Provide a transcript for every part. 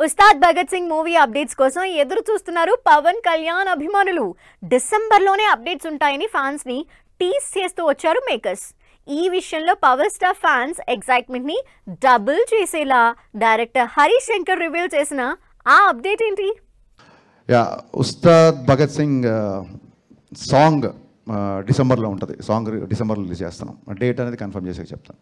Ustaad Bhagat Singh movie updates కోసం ఎదురు చూస్తున్నారు పవన్ కళ్యాణ్ అభిమానులు. డిసెంబర్లోనే అప్డేట్స్ ఉంటాయని ఫ్యాన్స్ ని టీస్ చేస్తూ వచ్చారు మేకర్స్. ఈ విషయంలో పవర్ స్టార్ ఫ్యాన్స్ ఎక్సైట్మెంట్ ని డబుల్ చేసేలా డైరెక్టర్ హరీష్ శంకర్ రివీల్ చేసిన ఆ అప్డేట్ ఏంటి? ఉస్తాద్ భగత్ సింగ్ సాంగ్ డిసెంబర్లో ఉంటుంది. సాంగ్ డిసెంబర్లో రిలీజ్ చేస్తున్నాం. డేట్ అనేది కన్ఫర్మ్ చేసి చెప్తాను.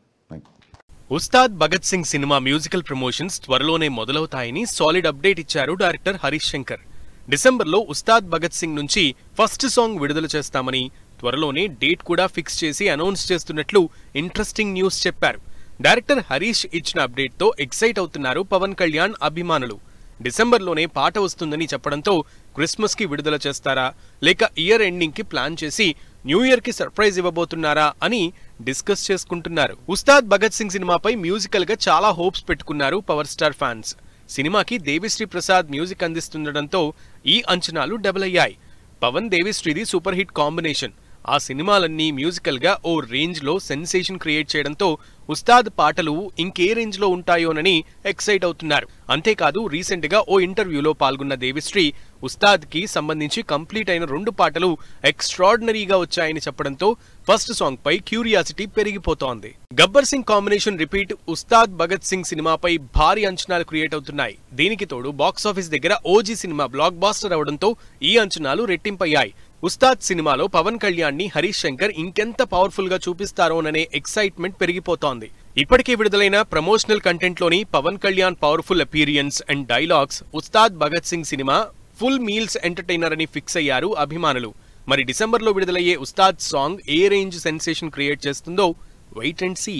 Ustaad Bhagat Singh cinema musical promotions త్వరలోనే మొదలవుతాయని సాలిడ్ అప్డేట్ ఇచ్చారు డైరెక్టర్ హరీష్ శంకర్. డిసెంబర్లో ఉస్తాద్ భగత్ సింగ్ నుంచి ఫస్ట్ సాంగ్ విడుదల చేస్తామని, త్వరలోనే డేట్ కూడా ఫిక్స్ చేసి అనౌన్స్ చేస్తున్నట్లు ఇంట్రెస్టింగ్ న్యూస్ చెప్పారు. డైరెక్టర్ హరీష్ ఇచ్చిన అప్డేట్తో ఎక్సైట్ అవుతున్నారు పవన్ కళ్యాణ్ అభిమానులు. డిసెంబర్లోనే పాట వస్తుందని చెప్పడంతో క్రిస్మస్ కి విడుదల చేస్తారా లేక ఇయర్ ఎండింగ్ కి ప్లాన్ చేసి న్యూ ఇయర్ కి సర్ప్రైజ్ ఇవ్వబోతున్నారా అని డిస్కస్ చేసుకుంటున్నారు. ఉస్తాద్ భగత్ సింగ్ సినిమాపై మ్యూజికల్ గా చాలా హోప్స్ పెట్టుకున్నారు పవర్ స్టార్ ఫ్యాన్స్. సినిమాకి దేవిశ్రీ ప్రసాద్ మ్యూజిక్ అందిస్తుండటంతో ఈ అంచనాలు డబుల్ అయ్యాయి. పవన్ దేవిశ్రీది సూపర్ హిట్ కాంబినేషన్. ఆ సినిమాలన్నీ మ్యూజికల్ గా ఓ రేంజ్ లో సెన్సేషన్ క్రియేట్ చేయడంతో ఉస్తాద్ పాటలు ఇంకే రేంజ్ లో ఉంటాయోనని ఎక్సైట్ అవుతున్నారు. అంతేకాదు, రీసెంట్ గా ఓ ఇంటర్వ్యూలో పాల్గొన్న దేవిశ్రీ ఉస్తాద్ కి సంబంధించి కంప్లీట్ అయిన 2 పాటలు ఎక్స్ట్రాడినరీగా వచ్చాయని చెప్పడంతో ఫస్ట్ సాంగ్ పై క్యూరియాసిటీ పెరిగిపోతోంది. గబ్బర్ సింగ్ కాంబినేషన్ రిపీట్ ఉస్తాద్ భగత్ సింగ్ సినిమాపై భారీ అంచనాలు క్రియేట్ అవుతున్నాయి. దీనికి తోడు బాక్సాఫీస్ దగ్గర ఓజీ సినిమా బ్లాక్ బాస్టర్ అవడంతో ఈ అంచనాలు రెట్టింపయ్యాయి. ఉస్తాద్ సినిమాలో పవన్ కళ్యాణ్ ని హరీష్ శంకర్ ఇంకెంత పవర్ఫుల్ గా చూపిస్తారోననే ఎక్సైట్మెంట్ పెరిగిపోతోంది. ఇప్పటికే విడుదలైన ప్రమోషనల్ కంటెంట్ లోని Pawan Kalyan powerful appearance and dialogues Ustaad Bhagat Singh cinema full meals entertainer అని ఫిక్స్ అయ్యారు అభిమానులు. మరి డిసెంబర్లో విడుదలయ్యే ఉస్తాద్ సాంగ్ ఏ రేంజ్ సెన్సేషన్ క్రియేట్ చేస్తుందో వెయిట్ అండ్ సీ.